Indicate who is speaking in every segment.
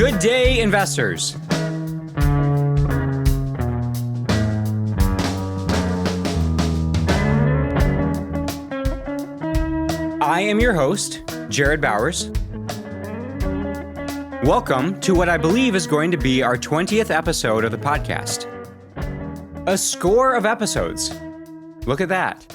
Speaker 1: Good day, investors. I am your host, Jared Bowers. Welcome to what I believe is going to be our 20th episode of the podcast. A score of episodes. Look at that.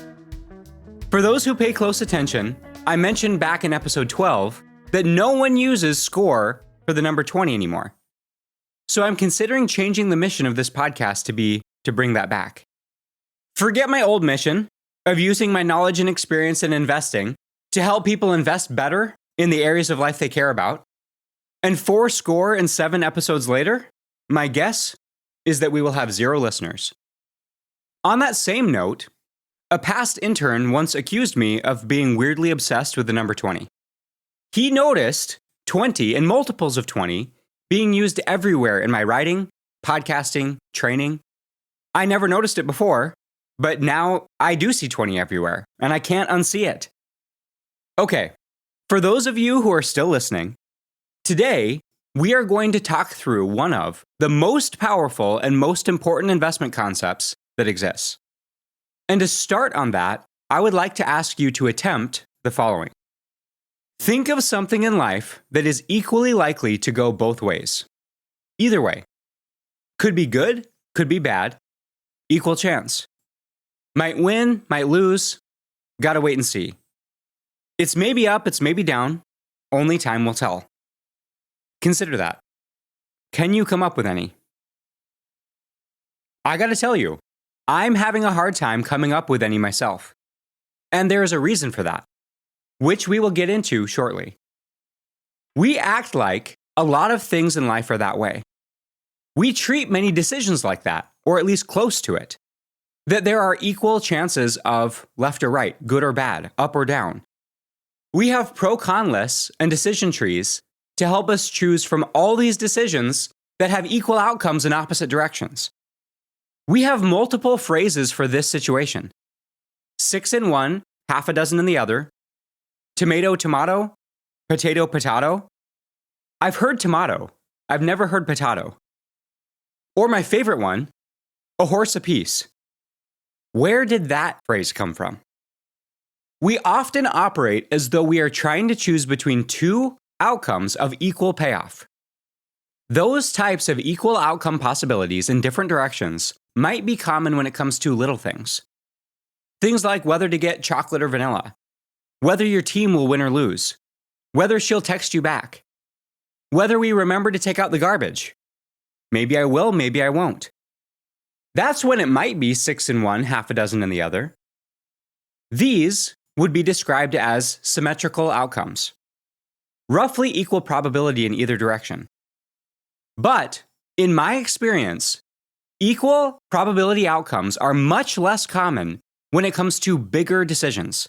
Speaker 1: For those who pay close attention, I mentioned back in episode 12 that no one uses score for the number 20 anymore. So I'm considering changing the mission of this podcast to bring that back. Forget my old mission of using my knowledge and experience in investing to help people invest better in the areas of life they care about. And 407 episodes later, my guess is that we will have 0 listeners. On that same note, a past intern once accused me of being weirdly obsessed with the number 20. He noticed 20 and multiples of 20 being used everywhere in my writing, podcasting, training. I never noticed it before, but now I do see 20 everywhere, and I can't unsee it. Okay, for those of you who are still listening, today we are going to talk through one of the most powerful and most important investment concepts that exists. And to start on that, I would like to ask you to attempt the following. Think of something in life that is equally likely to go both ways. Either way. Could be good, could be bad. Equal chance. Might win, might lose. Gotta wait and see. It's maybe up, it's maybe down. Only time will tell. Consider that. Can you come up with any? I gotta tell you, I'm having a hard time coming up with any myself. And there is a reason for that, which we will get into shortly. We act like a lot of things in life are that way. We treat many decisions like that, or at least close to it. That there are equal chances of left or right, good or bad, up or down. We have pro-con lists and decision trees to help us choose from all these decisions that have equal outcomes in opposite directions. We have multiple phrases for this situation. 6 in one, half a dozen in the other. Tomato, tomato. Potato, potato. I've heard tomato. I've never heard potato. Or my favorite one, a horse apiece. Where did that phrase come from? We often operate as though we are trying to choose between 2 outcomes of equal payoff. Those types of equal outcome possibilities in different directions might be common when it comes to little things. Things like whether to get chocolate or vanilla, whether your team will win or lose, whether she'll text you back, whether we remember to take out the garbage. Maybe I will, maybe I won't. That's when it might be 6 in one, half a dozen in the other. These would be described as symmetrical outcomes. Roughly equal probability in either direction. But, in my experience, equal probability outcomes are much less common when it comes to bigger decisions.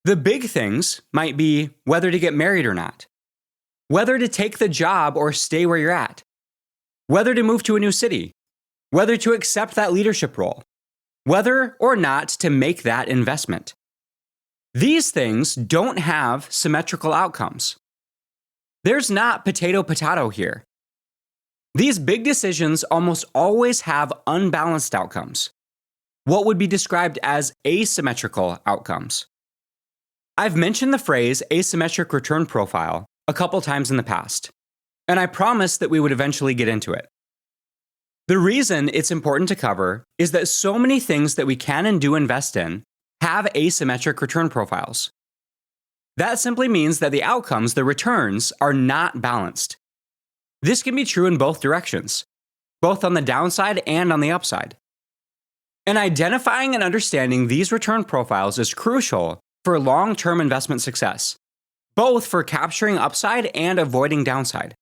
Speaker 1: The big things might be whether to get married or not, whether to take the job or stay where you're at, whether to move to a new city, whether to accept that leadership role, whether or not to make that investment. These things don't have symmetrical outcomes. There's not potato-potato here. These big decisions almost always have unbalanced outcomes, what would be described as asymmetrical outcomes. I've mentioned the phrase asymmetric return profile a couple times in the past, and I promised that we would eventually get into it. The reason it's important to cover is that so many things that we can and do invest in have asymmetric return profiles. That simply means that the outcomes, the returns, are not balanced. This can be true in both directions, both on the downside and on the upside. And identifying and understanding these return profiles is crucial for long-term investment success, both for capturing upside and avoiding downside.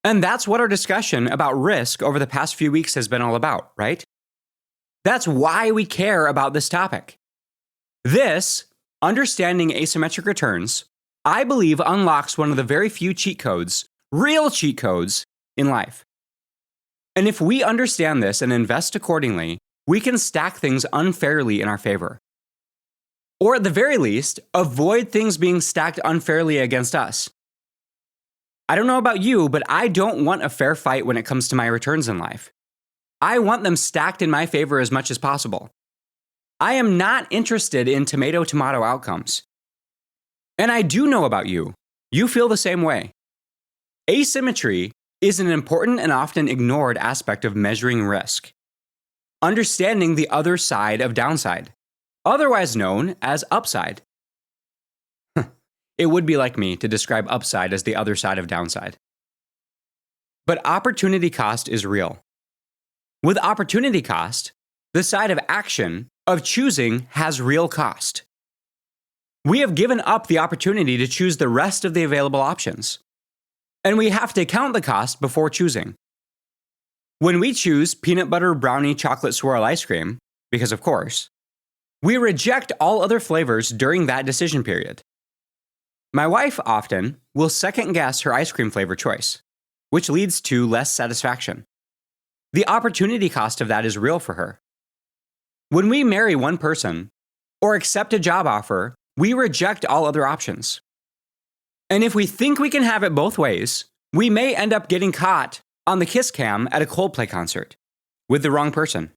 Speaker 1: And that's what our discussion about risk over the past few weeks has been all about, right? That's why we care about this topic. This, understanding asymmetric returns, I believe unlocks one of the very few cheat codes, real cheat codes, in life. And if we understand this and invest accordingly, we can stack things unfairly in our favor. Or at the very least, avoid things being stacked unfairly against us. I don't know about you, but I don't want a fair fight when it comes to my returns in life. I want them stacked in my favor as much as possible. I am not interested in tomato-tomato outcomes. And I do know about you. You feel the same way. Asymmetry is an important and often ignored aspect of measuring risk. Understanding the other side of downside, otherwise known as upside. It would be like me to describe upside as the other side of downside. But opportunity cost is real. With opportunity cost, the side of action of choosing has real cost. We have given up the opportunity to choose the rest of the available options. And we have to count the cost before choosing. When we choose peanut butter brownie chocolate swirl ice cream, because of course, we reject all other flavors during that decision period. My wife often will second guess her ice cream flavor choice, which leads to less satisfaction. The opportunity cost of that is real for her. When we marry one person or accept a job offer, we reject all other options. And if we think we can have it both ways, we may end up getting caught on the kiss cam at a Coldplay concert with the wrong person.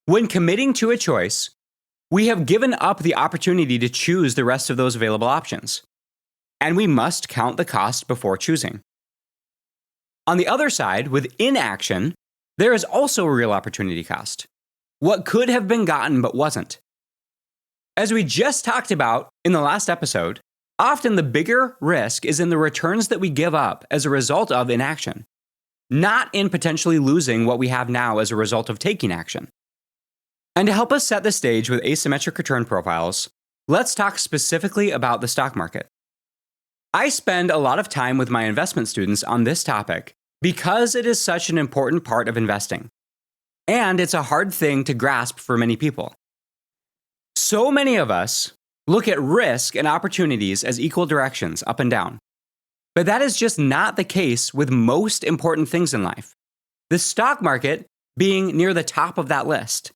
Speaker 1: When committing to a choice, we have given up the opportunity to choose the rest of those available options, and we must count the cost before choosing. On the other side, with inaction, there is also a real opportunity cost. What could have been gotten but wasn't. As we just talked about in the last episode, often the bigger risk is in the returns that we give up as a result of inaction, not in potentially losing what we have now as a result of taking action. And to help us set the stage with asymmetric return profiles, let's talk specifically about the stock market. I spend a lot of time with my investment students on this topic because it is such an important part of investing. And it's a hard thing to grasp for many people. So many of us look at risk and opportunities as equal directions, up and down. But that is just not the case with most important things in life, the stock market being near the top of that list.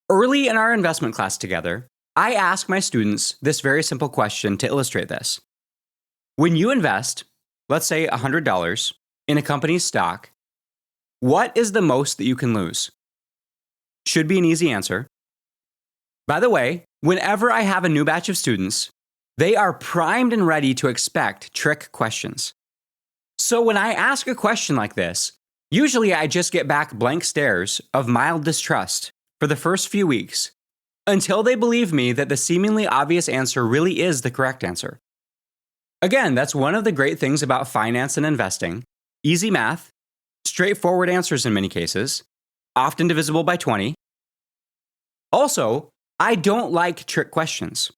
Speaker 1: Early in our investment class together, I ask my students this very simple question to illustrate this. When you invest, let's say $100 in a company's stock, what is the most that you can lose? Should be an easy answer. By the way, whenever I have a new batch of students, they are primed and ready to expect trick questions. So when I ask a question like this, usually I just get back blank stares of mild distrust for the first few weeks, until they believe me that the seemingly obvious answer really is the correct answer. Again, that's one of the great things about finance and investing. Easy math, straightforward answers in many cases, often divisible by 20. Also, I don't like trick questions.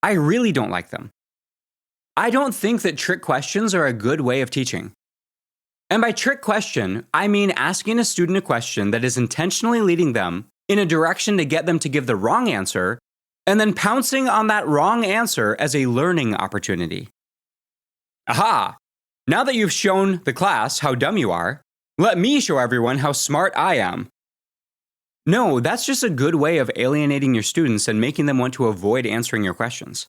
Speaker 1: I really don't like them. I don't think that trick questions are a good way of teaching. And by trick question, I mean asking a student a question that is intentionally leading them in a direction to get them to give the wrong answer, and then pouncing on that wrong answer as a learning opportunity. Aha! Now that you've shown the class how dumb you are, let me show everyone how smart I am. No, that's just a good way of alienating your students and making them want to avoid answering your questions.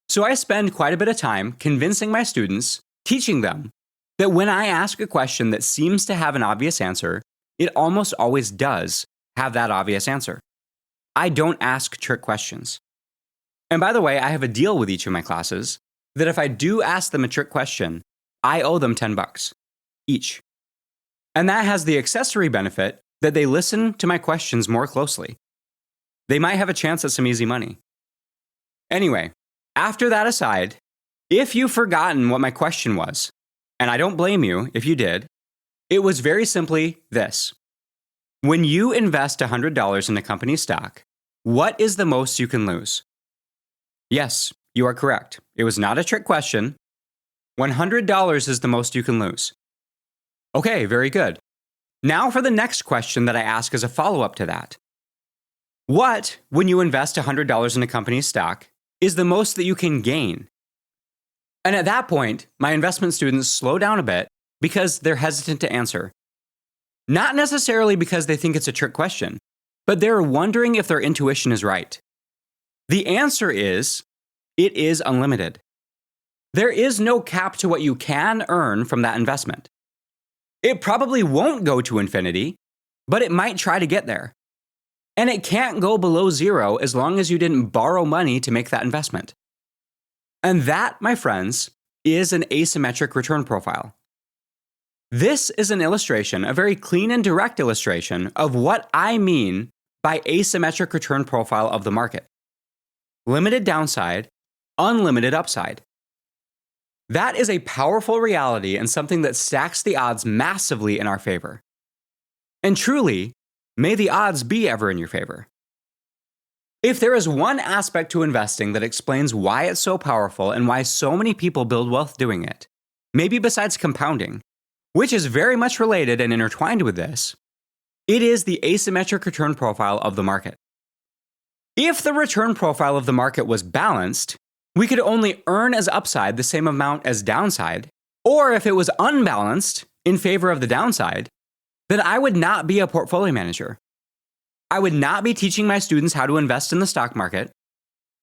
Speaker 1: So I spend quite a bit of time convincing my students, teaching them, that when I ask a question that seems to have an obvious answer, it almost always does have that obvious answer. I don't ask trick questions. And by the way, I have a deal with each of my classes that if I do ask them a trick question, I owe them $10 each. And that has the accessory benefit that they listen to my questions more closely. They might have a chance at some easy money. Anyway, after that aside, if you've forgotten what my question was, and I don't blame you if you did, it was very simply this. When you invest $100 in a company's stock, what is the most you can lose? Yes, you are correct. It was not a trick question. $100 is the most you can lose. Okay, very good. Now for the next question that I ask as a follow-up to that. What, when you invest $100 in a company's stock, is the most that you can gain? And at that point, my investment students slow down a bit because they're hesitant to answer. Not necessarily because they think it's a trick question, but they're wondering if their intuition is right. The answer is, it is unlimited. There is no cap to what you can earn from that investment. It probably won't go to infinity, but it might try to get there. And it can't go below zero as long as you didn't borrow money to make that investment. And that, my friends, is an asymmetric return profile. This is an illustration, a very clean and direct illustration of what I mean by asymmetric return profile of the market. Limited downside, unlimited upside. That is a powerful reality and something that stacks the odds massively in our favor. And truly, may the odds be ever in your favor. If there is one aspect to investing that explains why it's so powerful and why so many people build wealth doing it, maybe besides compounding, which is very much related and intertwined with this, it is the asymmetric return profile of the market. If the return profile of the market was balanced, we could only earn as upside the same amount as downside, or if it was unbalanced in favor of the downside, then I would not be a portfolio manager. I would not be teaching my students how to invest in the stock market,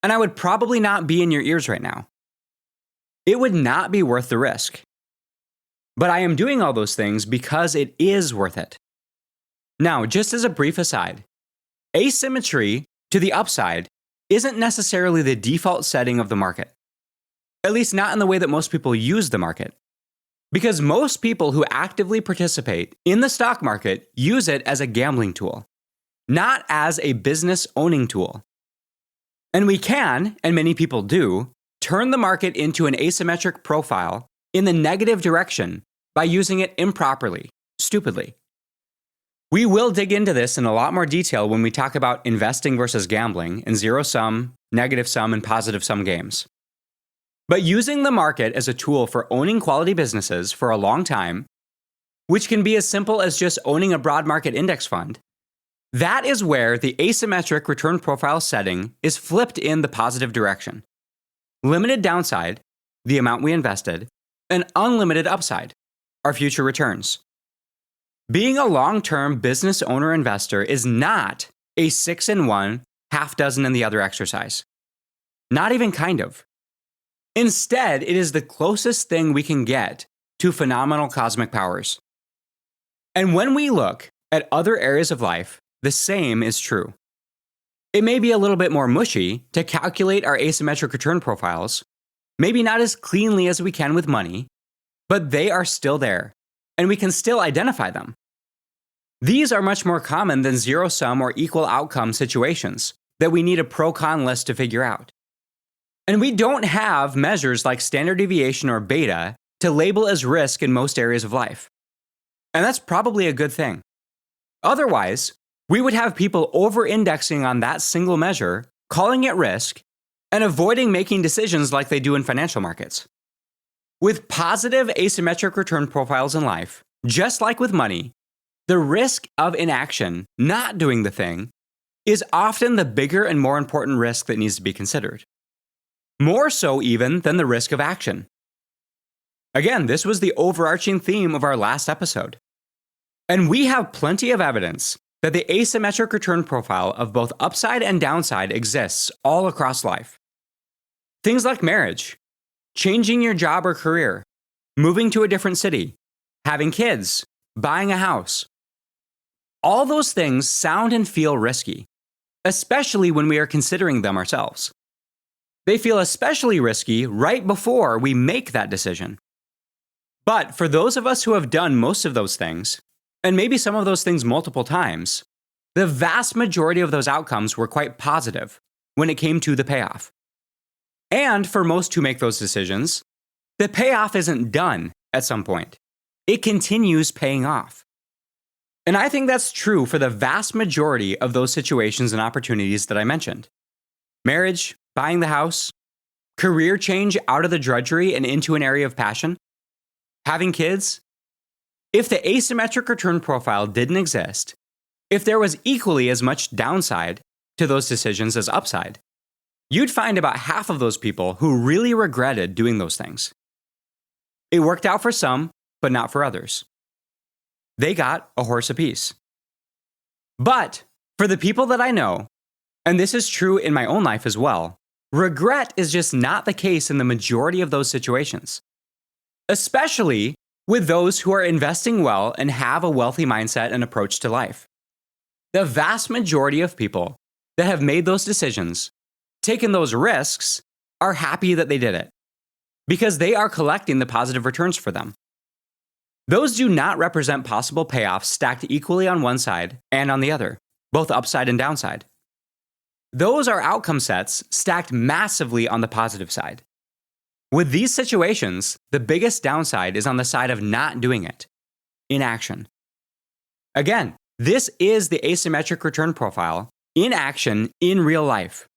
Speaker 1: and I would probably not be in your ears right now. It would not be worth the risk. But I am doing all those things because it is worth it. Now, just as a brief aside, asymmetry to the upside isn't necessarily the default setting of the market, at least not in the way that most people use the market. Because most people who actively participate in the stock market use it as a gambling tool, not as a business owning tool. And we can, and many people do, turn the market into an asymmetric profile in the negative direction by using it improperly, stupidly. We will dig into this in a lot more detail when we talk about investing versus gambling in zero-sum, negative-sum, and positive-sum games. But using the market as a tool for owning quality businesses for a long time, which can be as simple as just owning a broad market index fund, that is where the asymmetric return profile setting is flipped in the positive direction. Limited downside, the amount we invested, and unlimited upside, our future returns. Being a long-term business owner investor is not a 6 in one, half dozen in the other exercise. Not even kind of. Instead, it is the closest thing we can get to phenomenal cosmic powers. And when we look at other areas of life, the same is true. It may be a little bit more mushy to calculate our asymmetric return profiles, maybe not as cleanly as we can with money, but they are still there, and we can still identify them. These are much more common than zero-sum or equal outcome situations that we need a pro-con list to figure out. And we don't have measures like standard deviation or beta to label as risk in most areas of life. And that's probably a good thing. Otherwise, we would have people over-indexing on that single measure, calling it risk, and avoiding making decisions like they do in financial markets. With positive asymmetric return profiles in life, just like with money, the risk of inaction, not doing the thing, is often the bigger and more important risk that needs to be considered. More so even than the risk of action. Again, this was the overarching theme of our last episode. And we have plenty of evidence that the asymmetric return profile of both upside and downside exists all across life. Things like marriage, changing your job or career, moving to a different city, having kids, buying a house. All those things sound and feel risky, especially when we are considering them ourselves. They feel especially risky right before we make that decision. But for those of us who have done most of those things, and maybe some of those things multiple times, the vast majority of those outcomes were quite positive when it came to the payoff. And for most who make those decisions, the payoff isn't done at some point. It continues paying off. And I think that's true for the vast majority of those situations and opportunities that I mentioned. Marriage, buying the house, career change out of the drudgery and into an area of passion, having kids. If the asymmetric return profile didn't exist, if there was equally as much downside to those decisions as upside, you'd find about half of those people who really regretted doing those things. It worked out for some, but not for others. They got a horse apiece. But for the people that I know, and this is true in my own life as well, Regret is just not the case in the majority of those situations, especially with those who are investing well and have a wealthy mindset and approach to life. The vast majority of people that have made those decisions, taken those risks, are happy that they did it because they are collecting the positive returns for them. Those do not represent possible payoffs stacked equally on one side and on the other, both upside and downside. Those are outcome sets stacked massively on the positive side. With these situations, the biggest downside is on the side of not doing it, inaction. Again, this is the asymmetric return profile in action in real life.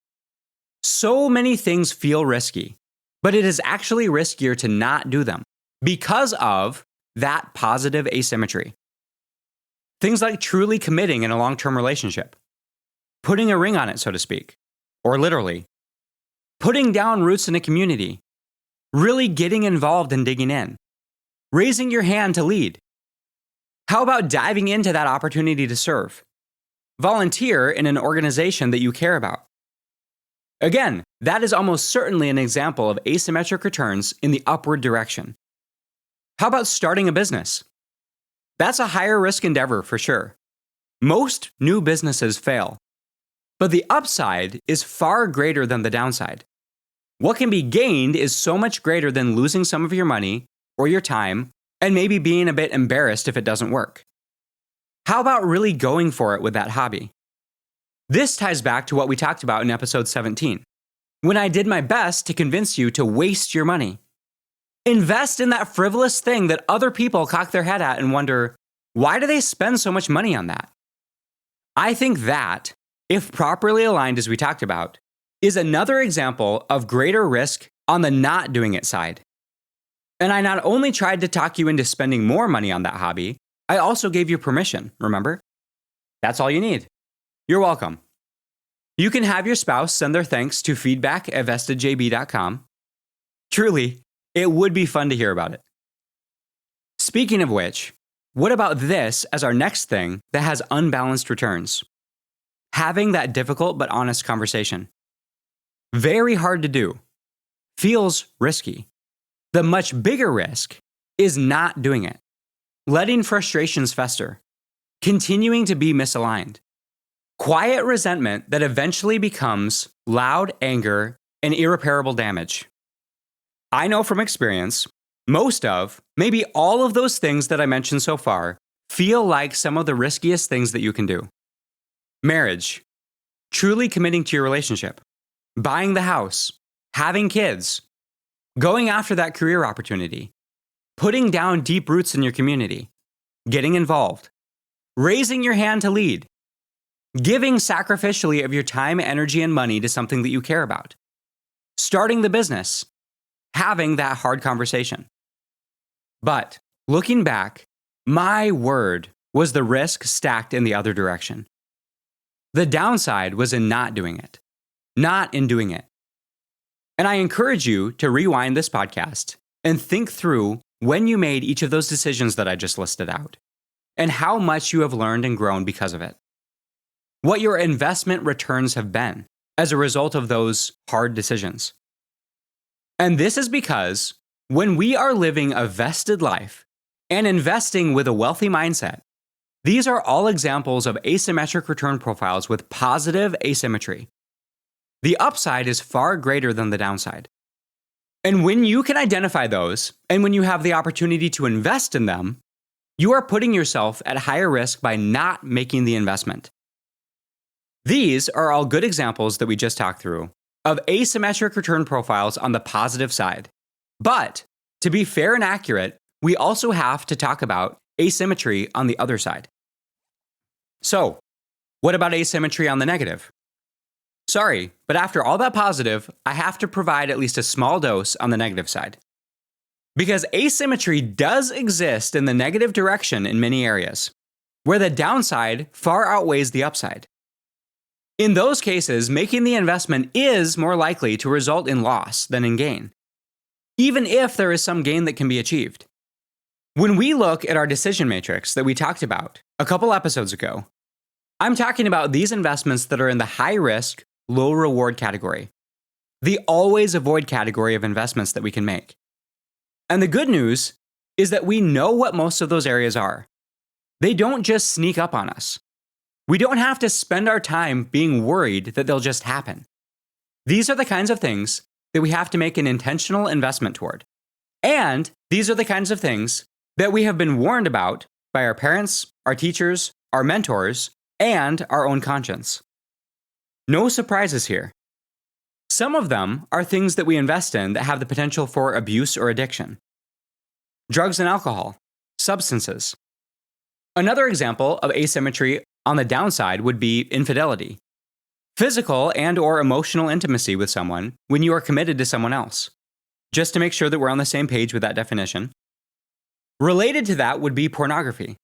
Speaker 1: So many things feel risky, but it is actually riskier to not do them because of that positive asymmetry. Things like truly committing in a long-term relationship, putting a ring on it, so to speak, or literally, putting down roots in a community, really getting involved and digging in, raising your hand to lead. How about diving into that opportunity to serve? Volunteer in an organization that you care about. Again, that is almost certainly an example of asymmetric returns in the upward direction. How about starting a business? That's a higher risk endeavor for sure. Most new businesses fail, but the upside is far greater than the downside. What can be gained is so much greater than losing some of your money or your time and maybe being a bit embarrassed if it doesn't work. How about really going for it with that hobby? This ties back to what we talked about in episode 17, when I did my best to convince you to waste your money. Invest in that frivolous thing that other people cock their head at and wonder, why do they spend so much money on that? I think that, if properly aligned as we talked about, is another example of greater risk on the not doing it side. And I not only tried to talk you into spending more money on that hobby, I also gave you permission, remember? That's all you need. You're welcome. You can have your spouse send their thanks to feedback@vestedjb.com. Truly, it would be fun to hear about it. Speaking of which, what about this as our next thing that has unbalanced returns? Having that difficult but honest conversation. Very hard to do. Feels risky. The much bigger risk is not doing it. Letting frustrations fester. Continuing to be misaligned. Quiet resentment that eventually becomes loud anger and irreparable damage. I know from experience, most of, maybe all of those things that I mentioned so far feel like some of the riskiest things that you can do. Marriage. Truly committing to your relationship. Buying the house. Having kids. Going after that career opportunity. Putting down deep roots in your community. Getting involved. Raising your hand to lead. Giving sacrificially of your time, energy, and money to something that you care about. Starting the business. Having that hard conversation. But looking back, my word was the risk stacked in the other direction. The downside was in not doing it, not in doing it. And I encourage you to rewind this podcast and think through when you made each of those decisions that I just listed out and how much you have learned and grown because of it. What your investment returns have been as a result of those hard decisions. And this is because when we are living a vested life and investing with a wealthy mindset, these are all examples of asymmetric return profiles with positive asymmetry. The upside is far greater than the downside. And when you can identify those, and when you have the opportunity to invest in them, you are putting yourself at higher risk by not making the investment. These are all good examples that we just talked through of asymmetric return profiles on the positive side. But to be fair and accurate, we also have to talk about asymmetry on the other side. So, what about asymmetry on the negative? Sorry, but after all that positive, I have to provide at least a small dose on the negative side. Because asymmetry does exist in the negative direction in many areas, where the downside far outweighs the upside. In those cases, making the investment is more likely to result in loss than in gain, even if there is some gain that can be achieved. When we look at our decision matrix that we talked about a couple episodes ago, I'm talking about these investments that are in the high risk, low reward category. the always avoid category of investments that we can make. And the good news is that we know what most of those areas are. They don't just sneak up on us. We don't have to spend our time being worried that they'll just happen. These are the kinds of things that we have to make an intentional investment toward. And these are the kinds of things that we have been warned about by our parents, our teachers, our mentors, and our own conscience. No surprises here. Some of them are things that we invest in that have the potential for abuse or addiction. Drugs and alcohol, substances. Another example of asymmetry on the downside would be infidelity. Physical and or emotional intimacy with someone when you are committed to someone else. Just to make sure that we're on the same page with that definition. Related to that would be pornography.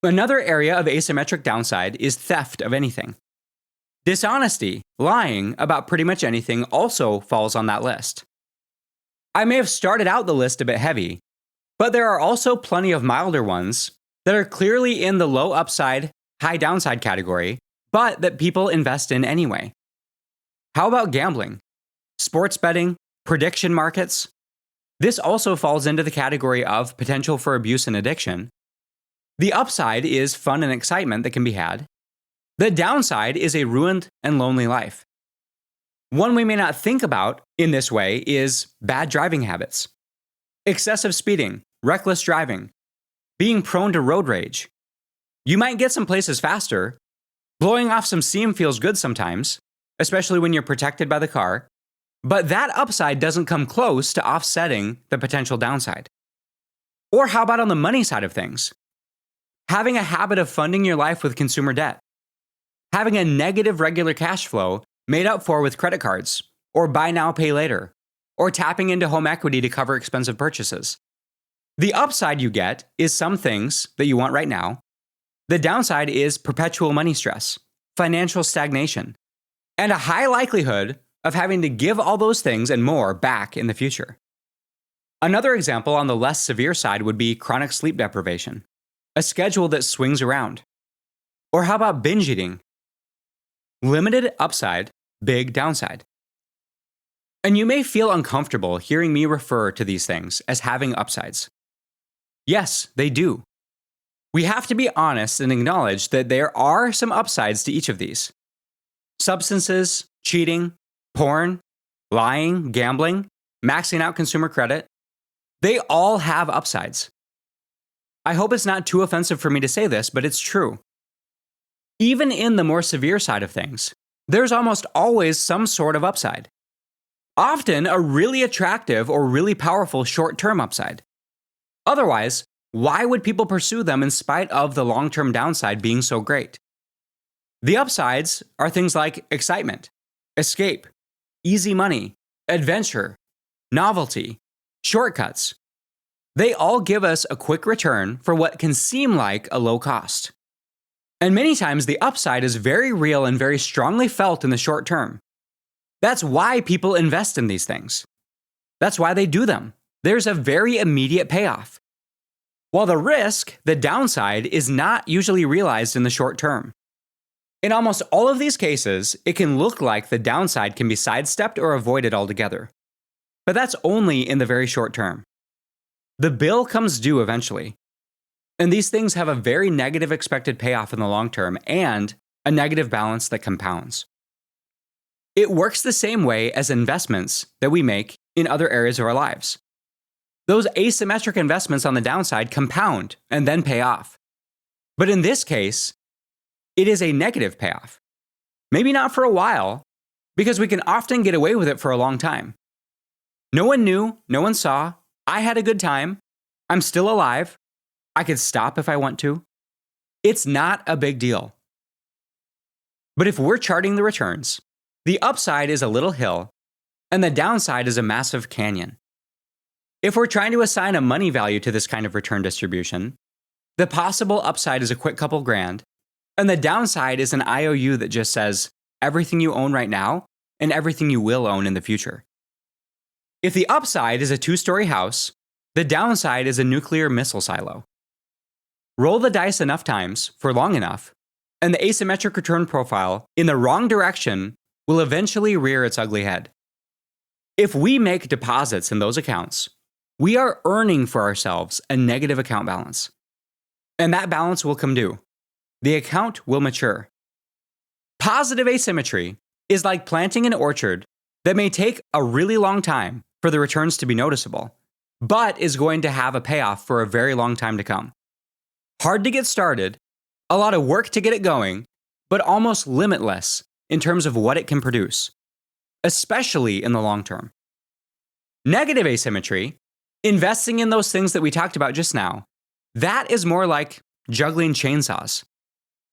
Speaker 1: Another area of asymmetric downside is theft of anything. Dishonesty, lying about pretty much anything also falls on that list. I may have started out the list a bit heavy, but there are also plenty of milder ones that are clearly in the low upside, high downside category, but that people invest in anyway. How about gambling? Sports betting? Prediction markets? This also falls into the category of potential for abuse and addiction. The upside is fun and excitement that can be had. The downside is a ruined and lonely life. One we may not think about in this way is bad driving habits, excessive speeding, reckless driving, being prone to road rage. You might get some places faster. Blowing off some steam feels good sometimes, especially when you're protected by the car, but that upside doesn't come close to offsetting the potential downside. Or how about on the money side of things? Having a habit of funding your life with consumer debt. Having a negative regular cash flow made up for with credit cards, or buy now, pay later, or tapping into home equity to cover expensive purchases. The upside you get is some things that you want right now. The downside is perpetual money stress, financial stagnation, and a high likelihood of having to give all those things and more back in the future. Another example on the less severe side would be chronic sleep deprivation, a schedule that swings around. Or how about binge eating? Limited upside, big downside. And you may feel uncomfortable hearing me refer to these things as having upsides. Yes, they do. We have to be honest and acknowledge that there are some upsides to each of these. Substances, cheating, porn, lying, gambling, maxing out consumer credit, they all have upsides. I hope it's not too offensive for me to say this, but it's true. Even in the more severe side of things, there's almost always some sort of upside. Often a really attractive or really powerful short-term upside. Otherwise, why would people pursue them in spite of the long-term downside being so great? The upsides are things like excitement, escape, easy money, adventure, novelty, shortcuts. They all give us a quick return for what can seem like a low cost. And many times the upside is very real and very strongly felt in the short term. That's why people invest in these things. That's why they do them. There's a very immediate payoff. While the risk, the downside, is not usually realized in the short term. In almost all of these cases, it can look like the downside can be sidestepped or avoided altogether. But that's only in the very short term. The bill comes due eventually. And these things have a very negative expected payoff in the long term and a negative balance that compounds. It works the same way as investments that we make in other areas of our lives. Those asymmetric investments on the downside compound and then pay off. But in this case, it is a negative payoff. Maybe not for a while, because we can often get away with it for a long time. No one knew, no one saw, I had a good time, I'm still alive, I could stop if I want to. It's not a big deal. But if we're charting the returns, the upside is a little hill, and the downside is a massive canyon. If we're trying to assign a money value to this kind of return distribution, the possible upside is a quick couple grand, and the downside is an IOU that just says everything you own right now and everything you will own in the future. If the upside is a 2-story house, the downside is a nuclear missile silo. Roll the dice enough times for long enough, and the asymmetric return profile in the wrong direction will eventually rear its ugly head. If we make deposits in those accounts, we are earning for ourselves a negative account balance. And that balance will come due. The account will mature. Positive asymmetry is like planting an orchard that may take a really long time for the returns to be noticeable, but is going to have a payoff for a very long time to come. Hard to get started, a lot of work to get it going, but almost limitless in terms of what it can produce, especially in the long term. Negative asymmetry, investing in those things that we talked about just now, that is more like juggling chainsaws.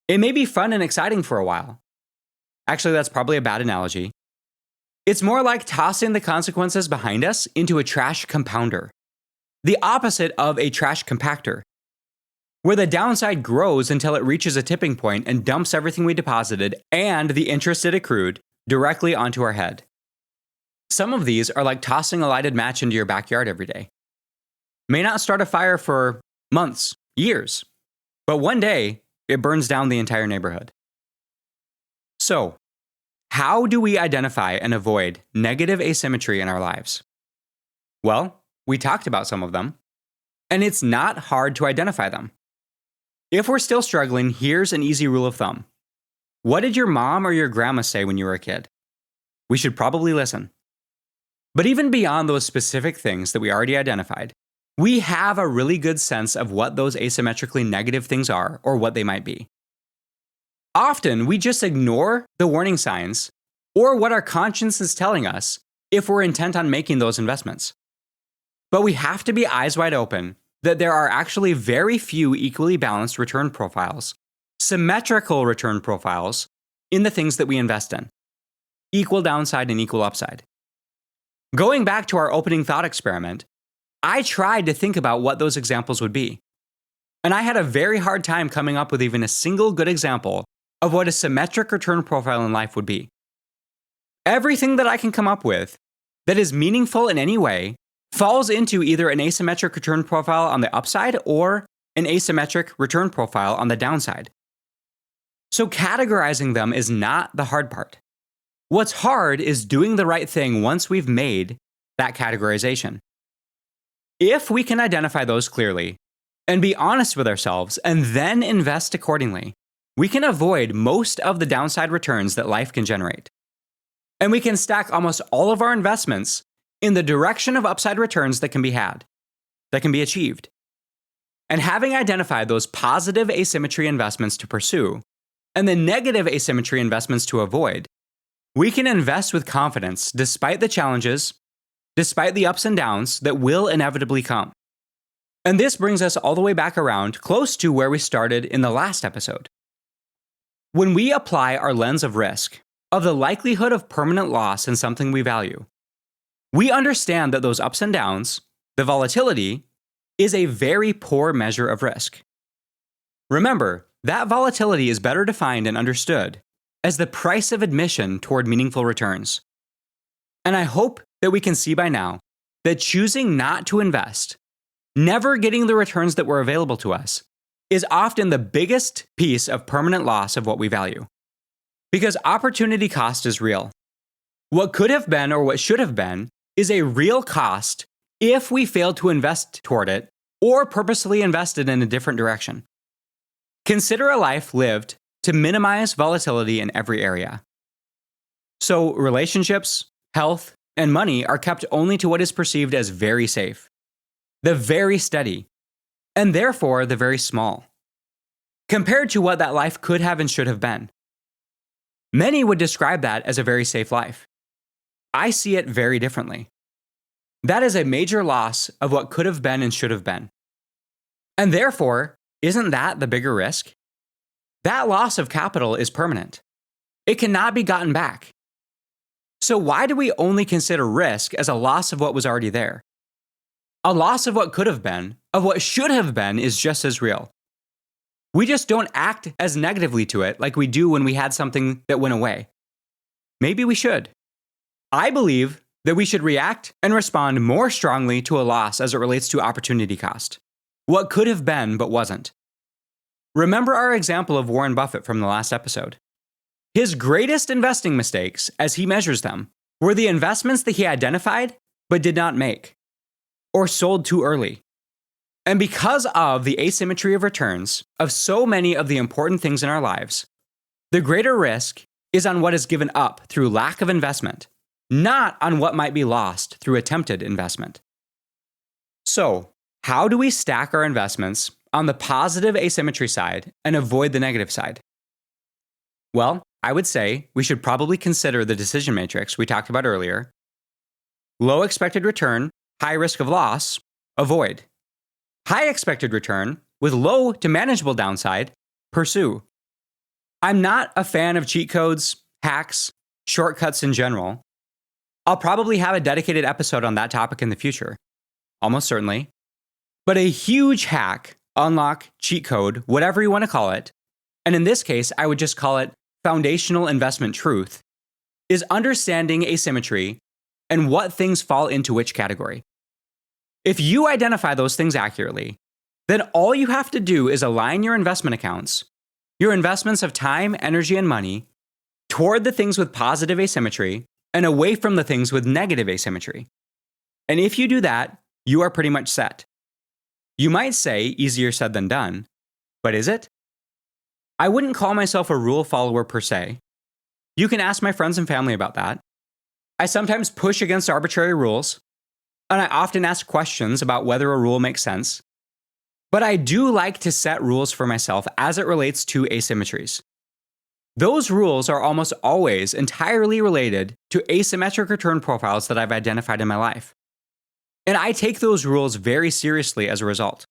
Speaker 1: It may be fun and exciting for a while. Actually, that's probably a bad analogy. It's more like tossing the consequences behind us into a trash compounder, the opposite of a trash compactor, where the downside grows until it reaches a tipping point and dumps everything we deposited and the interest it accrued directly onto our head. Some of these are like tossing a lighted match into your backyard every day. May not start a fire for months, years, but one day it burns down the entire neighborhood. So, how do we identify and avoid negative asymmetry in our lives? Well, we talked about some of them, and it's not hard to identify them. If we're still struggling, here's an easy rule of thumb. What did your mom or your grandma say when you were a kid? We should probably listen. But even beyond those specific things that we already identified, we have a really good sense of what those asymmetrically negative things are or what they might be. Often, we just ignore the warning signs or what our conscience is telling us if we're intent on making those investments. But we have to be eyes wide open that there are actually very few equally balanced return profiles, symmetrical return profiles in the things that we invest in, equal downside and equal upside. Going back to our opening thought experiment, I tried to think about what those examples would be. And I had a very hard time coming up with even a single good example of what a symmetric return profile in life would be. Everything that I can come up with that is meaningful in any way falls into either an asymmetric return profile on the upside or an asymmetric return profile on the downside. So categorizing them is not the hard part. What's hard is doing the right thing once we've made that categorization. If we can identify those clearly and be honest with ourselves and then invest accordingly, we can avoid most of the downside returns that life can generate. And we can stack almost all of our investments in the direction of upside returns that can be had, that can be achieved. And having identified those positive asymmetry investments to pursue and the negative asymmetry investments to avoid, we can invest with confidence despite the challenges, despite the ups and downs that will inevitably come. And this brings us all the way back around close to where we started in the last episode. When we apply our lens of risk, of the likelihood of permanent loss in something we value, we understand that those ups and downs, the volatility, is a very poor measure of risk. Remember, that volatility is better defined and understood as the price of admission toward meaningful returns. And I hope that we can see by now that choosing not to invest, never getting the returns that were available to us, is often the biggest piece of permanent loss of what we value. Because opportunity cost is real. What could have been or what should have been is a real cost if we failed to invest toward it or purposely invested in a different direction. Consider a life lived to minimize volatility in every area. So relationships, health, and money are kept only to what is perceived as very safe, the very steady, and therefore the very small, compared to what that life could have and should have been. Many would describe that as a very safe life. I see it very differently. That is a major loss of what could have been and should have been. And therefore, isn't that the bigger risk? That loss of capital is permanent. It cannot be gotten back. So why do we only consider risk as a loss of what was already there? A loss of what could have been, of what should have been, is just as real. We just don't act as negatively to it like we do when we had something that went away. Maybe we should. I believe that we should react and respond more strongly to a loss as it relates to opportunity cost. What could have been but wasn't. Remember our example of Warren Buffett from the last episode. His greatest investing mistakes, as he measures them, were the investments that he identified but did not make, or sold too early. And because of the asymmetry of returns of so many of the important things in our lives, the greater risk is on what is given up through lack of investment, not on what might be lost through attempted investment. So, how do we stack our investments on the positive asymmetry side and avoid the negative side? Well, I would say we should probably consider the decision matrix we talked about earlier. Low expected return, high risk of loss, avoid. High expected return with low to manageable downside, pursue. I'm not a fan of cheat codes, hacks, shortcuts in general. I'll probably have a dedicated episode on that topic in the future, almost certainly. But a huge hack, unlock, cheat code, whatever you want to call it, and in this case, I would just call it foundational investment truth, is understanding asymmetry and what things fall into which category. If you identify those things accurately, then all you have to do is align your investment accounts, your investments of time, energy, and money, toward the things with positive asymmetry and away from the things with negative asymmetry. And if you do that, you are pretty much set. You might say easier said than done, but is it? I wouldn't call myself a rule follower per se. You can ask my friends and family about that. I sometimes push against arbitrary rules, and I often ask questions about whether a rule makes sense. But I do like to set rules for myself as it relates to asymmetries. Those rules are almost always entirely related to asymmetric return profiles that I've identified in my life. And I take those rules very seriously as a result.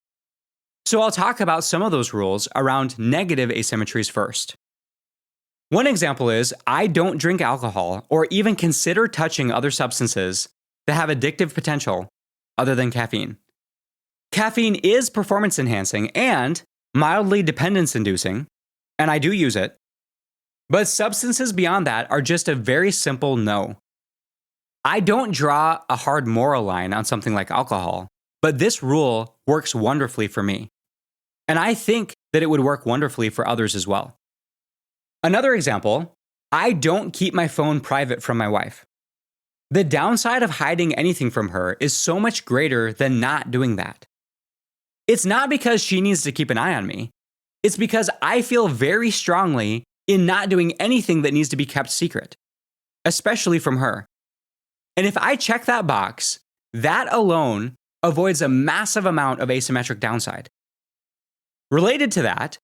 Speaker 1: So I'll talk about some of those rules around negative asymmetries first. One example is I don't drink alcohol or even consider touching other substances that have addictive potential other than caffeine. Caffeine is performance enhancing and mildly dependence inducing, and I do use it. But substances beyond that are just a very simple no. I don't draw a hard moral line on something like alcohol, but this rule works wonderfully for me. And I think that it would work wonderfully for others as well. Another example, I don't keep my phone private from my wife. The downside of hiding anything from her is so much greater than not doing that. It's not because she needs to keep an eye on me. It's because I feel very strongly in not doing anything that needs to be kept secret, especially from her. And if I check that box, that alone avoids a massive amount of asymmetric downside. Related to that,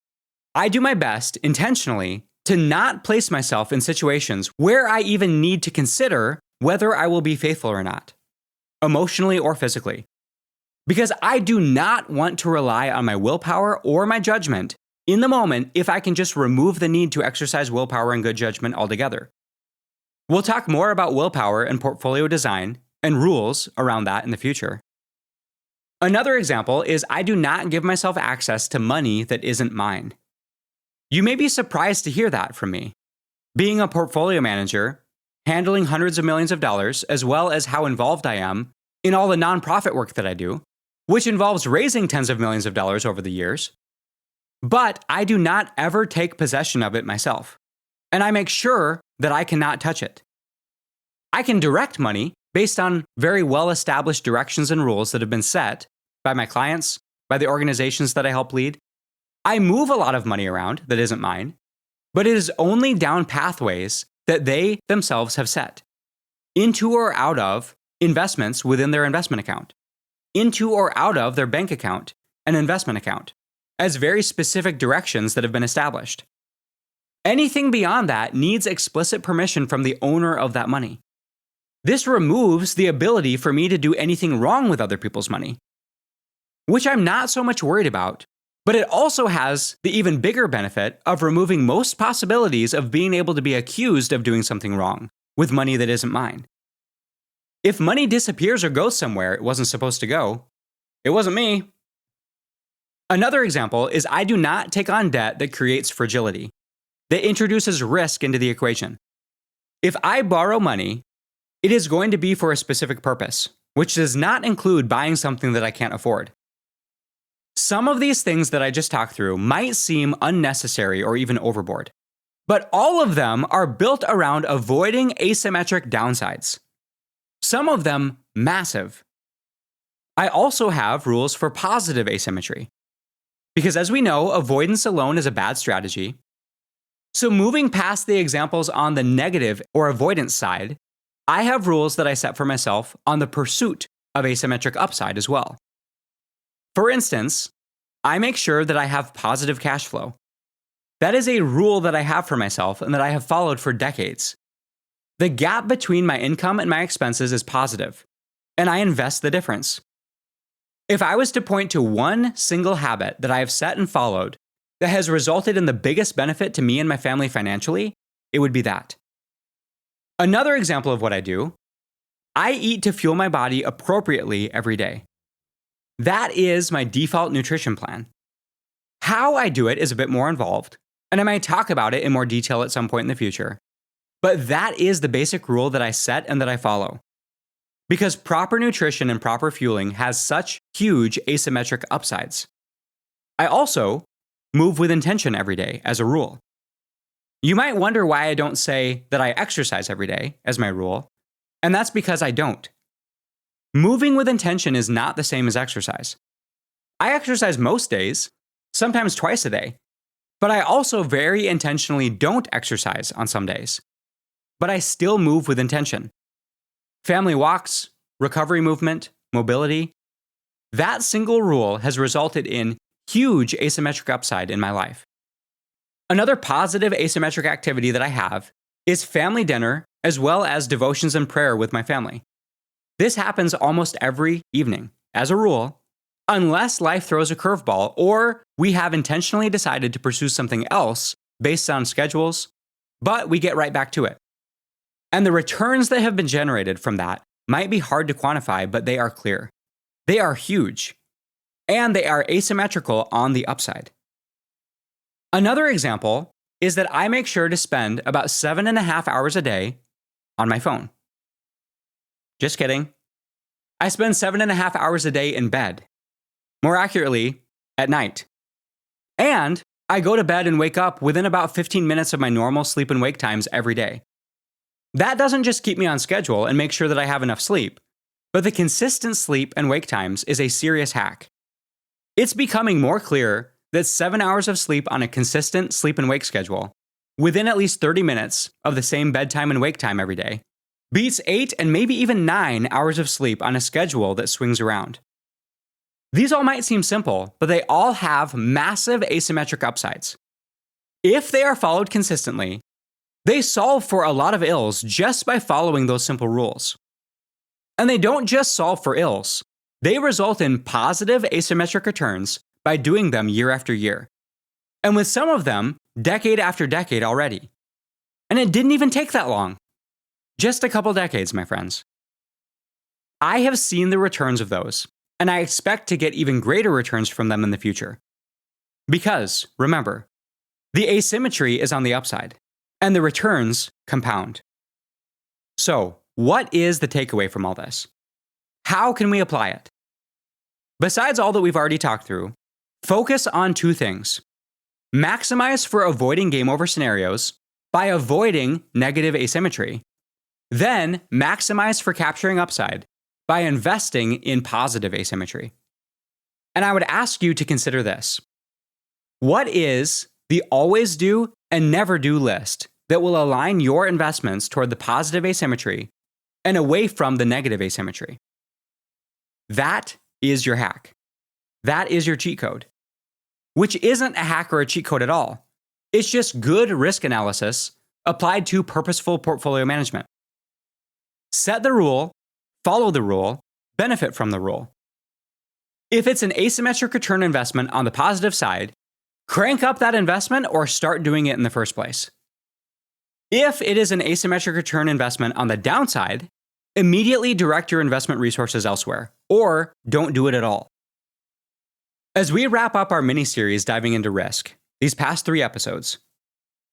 Speaker 1: I do my best intentionally to not place myself in situations where I even need to consider whether I will be faithful or not, emotionally or physically. Because I do not want to rely on my willpower or my judgment in the moment if I can just remove the need to exercise willpower and good judgment altogether. We'll talk more about willpower and portfolio design and rules around that in the future. Another example is I do not give myself access to money that isn't mine. You may be surprised to hear that from me. Being a portfolio manager, handling hundreds of millions of dollars, as well as how involved I am in all the nonprofit work that I do, which involves raising tens of millions of dollars over the years. But I do not ever take possession of it myself, and I make sure that I cannot touch it. I can direct money based on very well-established directions and rules that have been set by my clients, by the organizations that I help lead. I move a lot of money around that isn't mine, but it is only down pathways that they themselves have set, into or out of investments within their investment account, into or out of their bank account and investment account, as very specific directions that have been established. Anything beyond that needs explicit permission from the owner of that money. This removes the ability for me to do anything wrong with other people's money, which I'm not so much worried about, but it also has the even bigger benefit of removing most possibilities of being able to be accused of doing something wrong with money that isn't mine. If money disappears or goes somewhere it wasn't supposed to go, it wasn't me. Another example is I do not take on debt that creates fragility, that introduces risk into the equation. If I borrow money, it is going to be for a specific purpose, which does not include buying something that I can't afford. Some of these things that I just talked through might seem unnecessary or even overboard. But all of them are built around avoiding asymmetric downsides. Some of them massive. I also have rules for positive asymmetry. Because as we know, avoidance alone is a bad strategy. So moving past the examples on the negative or avoidance side, I have rules that I set for myself on the pursuit of asymmetric upside as well. For instance, I make sure that I have positive cash flow. That is a rule that I have for myself and that I have followed for decades. The gap between my income and my expenses is positive, and I invest the difference. If I was to point to one single habit that I have set and followed that has resulted in the biggest benefit to me and my family financially, it would be that. Another example of what I do, I eat to fuel my body appropriately every day. That is my default nutrition plan. How I do it is a bit more involved, and I might talk about it in more detail at some point in the future. But that is the basic rule that I set and that I follow. Because proper nutrition and proper fueling has such huge asymmetric upsides. I also move with intention every day as a rule. You might wonder why I don't say that I exercise every day as my rule, and that's because I don't. Moving with intention is not the same as exercise. I exercise most days, sometimes twice a day, but I also very intentionally don't exercise on some days. But I still move with intention. Family walks, recovery movement, mobility. That single rule has resulted in huge asymmetric upside in my life. Another positive asymmetric activity that I have is family dinner as well as devotions and prayer with my family. This happens almost every evening, as a rule, unless life throws a curveball or we have intentionally decided to pursue something else based on schedules, but we get right back to it. And the returns that have been generated from that might be hard to quantify, but they are clear. They are huge, and they are asymmetrical on the upside. Another example is that I make sure to spend about 7.5 hours a day on my phone. Just kidding. I spend 7.5 hours a day in bed. More accurately, at night. And I go to bed and wake up within about 15 minutes of my normal sleep and wake times every day. That doesn't just keep me on schedule and make sure that I have enough sleep, but the consistent sleep and wake times is a serious hack. It's becoming more clear that 7 hours of sleep on a consistent sleep and wake schedule, within at least 30 minutes of the same bedtime and wake time every day, beats 8 and maybe even 9 hours of sleep on a schedule that swings around. These all might seem simple, but they all have massive asymmetric upsides. If they are followed consistently, they solve for a lot of ills just by following those simple rules. And they don't just solve for ills, they result in positive asymmetric returns by doing them year after year. And with some of them, decade after decade already. And it didn't even take that long. Just a couple decades, my friends. I have seen the returns of those, and I expect to get even greater returns from them in the future. Because, remember, the asymmetry is on the upside, and the returns compound. So, what is the takeaway from all this? How can we apply it? Besides all that we've already talked through, focus on two things. Maximize for avoiding game over scenarios by avoiding negative asymmetry. Then, maximize for capturing upside by investing in positive asymmetry. And I would ask you to consider this. What is the always do and never do list that will align your investments toward the positive asymmetry and away from the negative asymmetry? That is your hack. That is your cheat code. Which isn't a hack or a cheat code at all. It's just good risk analysis applied to purposeful portfolio management. Set the rule, follow the rule, benefit from the rule. If it's an asymmetric return investment on the positive side, crank up that investment or start doing it in the first place. If it is an asymmetric return investment on the downside, immediately direct your investment resources elsewhere, or don't do it at all. As we wrap up our mini-series diving into risk, these past 3 episodes,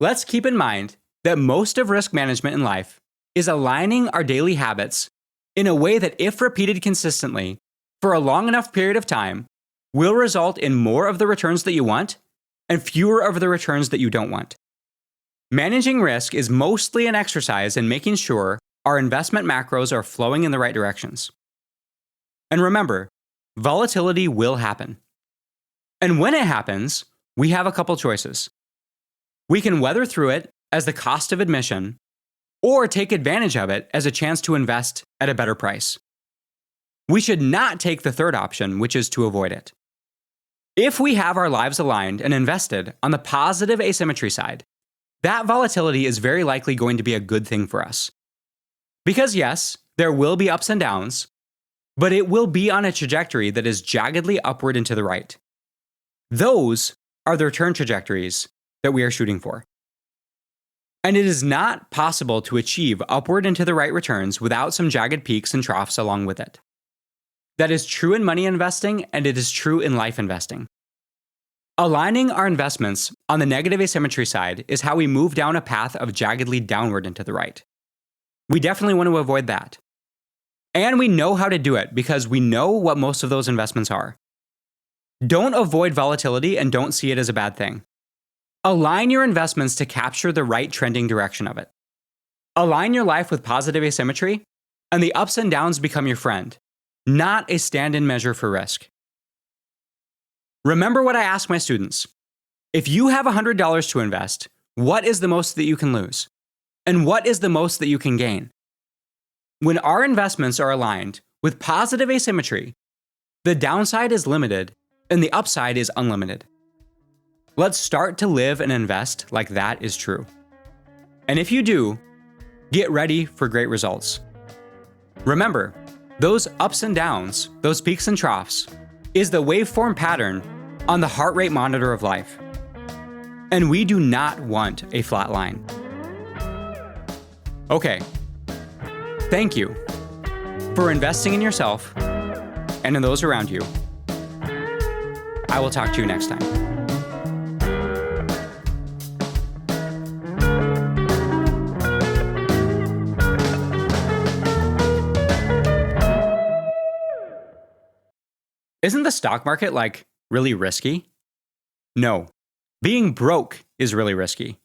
Speaker 1: let's keep in mind that most of risk management in life is aligning our daily habits in a way that, if repeated consistently for a long enough period of time, will result in more of the returns that you want and fewer of the returns that you don't want. Managing risk is mostly an exercise in making sure our investment macros are flowing in the right directions. And remember, volatility will happen. And when it happens, we have a couple choices. We can weather through it as the cost of admission, or take advantage of it as a chance to invest at a better price. We should not take the third option, which is to avoid it. If we have our lives aligned and invested on the positive asymmetry side, that volatility is very likely going to be a good thing for us. Because yes, there will be ups and downs, but it will be on a trajectory that is jaggedly upward and to the right. Those are the return trajectories that we are shooting for. And it is not possible to achieve upward and to the right returns without some jagged peaks and troughs along with it. That is true in money investing, and it is true in life investing. Aligning our investments on the negative asymmetry side is how we move down a path of jaggedly downward and to the right. We definitely want to avoid that. And we know how to do it because we know what most of those investments are. Don't avoid volatility and don't see it as a bad thing. Align your investments to capture the right trending direction of it. Align your life with positive asymmetry, and the ups and downs become your friend, not a stand-in measure for risk. Remember what I ask my students. If you have $100 to invest, what is the most that you can lose? And what is the most that you can gain? When our investments are aligned with positive asymmetry, the downside is limited and the upside is unlimited. Let's start to live and invest like that is true. And if you do, get ready for great results. Remember, those ups and downs, those peaks and troughs, is the waveform pattern on the heart rate monitor of life. And we do not want a flat line. Okay. Thank you for investing in yourself and in those around you. I will talk to you next time. Isn't the stock market, really risky? No. Being broke is really risky.